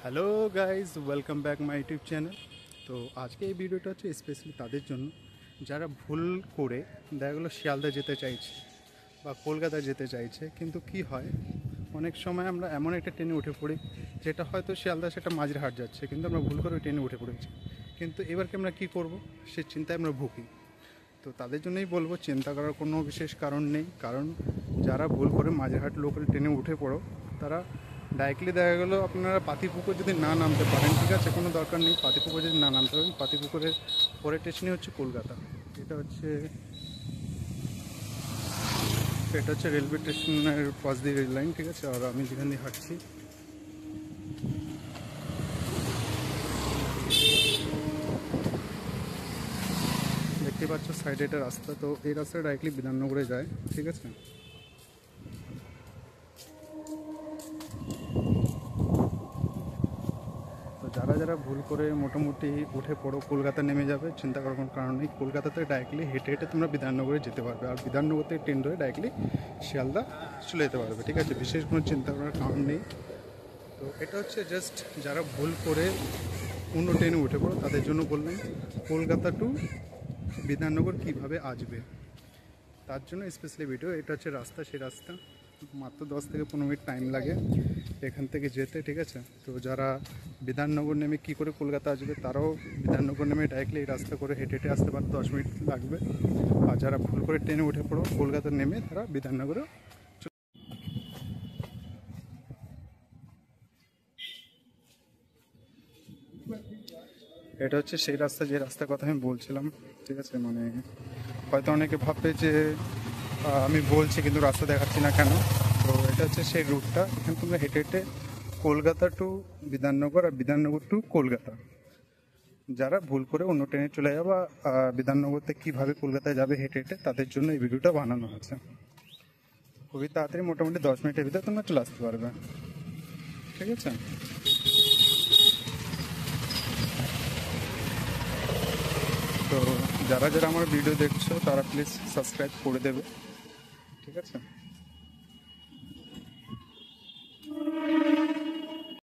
Hello guys, welcome back my YouTube channel. তো আজকে এই ভিডিওটা হচ্ছে স্পেশালি তাদের জন্য যারা ভুল করে দেখা গেলো শিয়ালদা যেতে চাইছে বা কলকাতা যেতে চাইছে, কিন্তু কি হয় অনেক সময় আমরা এমন একটা ট্রেনে উঠে পড়ি যেটা হয়তো শিয়ালদা সেটা মাঝেরহাট যাচ্ছে, কিন্তু আমরা ভুল করে ওই ট্রেনে উঠে পড়েছি। কিন্তু এবারকে আমরা কী করব সে চিন্তায় আমরা ভুগি। তো তাদের জন্যই বলবো চিন্তা করার কোনো বিশেষ কারণ নেই, কারণ যারা ভুল করে মাঝেরহাট লোকাল ট্রেনে উঠে পড়ো তারা ডাইরেক্টলি দেখা গেলো আপনারা পাতিপুকুর যদি না নামতে পারেন, ঠিক আছে, কোনো দরকার নেই। পাতিপুকুর যদি না নামতে পারেন, পাতিপুকুরের পরের স্টেশনই হচ্ছে কলকাতা। এটা হচ্ছে রেলওয়ে স্টেশনের পাশ দিয়ে রেল লাইন, ঠিক আছে। আর আমি যেখান দিয়ে হাঁটছি দেখতে পাচ্ছ সাইডে এটা রাস্তা, তো এই রাস্তাটা ডাইরেক্টলি বিধাননগরে যায়, ঠিক আছে। তো যারা যারা ভুল করে মোটামুটি উঠে পড়ো কলকাতা নেমে যাবে, চিন্তা করার কোনো কারণ নেই। কলকাতাতে ডাইরেক্টলি হেঁটে হেঁটে তোমরা বিধাননগরে যেতে পারবে, আর বিধাননগর থেকে ট্রেন ধরে ডাইরেক্টলি শিয়ালদা চলে যেতে পারবে, ঠিক আছে। বিশেষ কোনো চিন্তা করার কারণ নেই। তো এটা হচ্ছে জাস্ট যারা ভুল করে অন্য ট্রেনে উঠে পড়ো তাদের জন্য বললাম কলকাতা টু বিধাননগর কীভাবে আসবে, তার জন্য স্পেশালি ভিডিও। এটা হচ্ছে রাস্তা, সেই রাস্তা মাত্র 10 থেকে 15 মিনিট টাইম লাগে এখান থেকে যেতে, ঠিক আছে। তো যারা বিধাননগর নেমে কী করে কলকাতা আসবে তারাও বিধাননগর নেমে ডাইরেক্টলি এই রাস্তা করে হেঁটে হেঁটে আসতে পারে, 10 মিনিট লাগবে। আর যারা ভুল করে ট্রেনে উঠে পড়ো কলকাতা নেমে তারা বিধাননগরে। এটা হচ্ছে সেই রাস্তা যে রাস্তার কথা আমি বলছিলাম, ঠিক আছে। মানে হয়তো অনেকে ভাববে যে আমি বলছি কিন্তু রাস্তা দেখাচ্ছি না কেন। তো এটা হচ্ছে সেই রুটটা, এখানে তোমরা হেঁটে হেঁটে কলকাতা টু বিধাননগর আর বিধাননগর টু কলকাতা। যারা ভুল করে অন্য ট্রেনে চলে যাবে বা বিধাননগর থেকে কীভাবে কলকাতায় যাবে হেঁটে হেঁটে, তাদের জন্য এই ভিডিওটা বানানো হয়েছে। খুবই তাড়াতাড়ি, মোটামুটি 10 মিনিটের ভিতরে তোমরা চলে আসতে পারবে, ঠিক আছে। তো যারা যারা আমার ভিডিও দেখছো তারা প্লিজ সাবস্ক্রাইব করে দেবে, ঠিক আছে।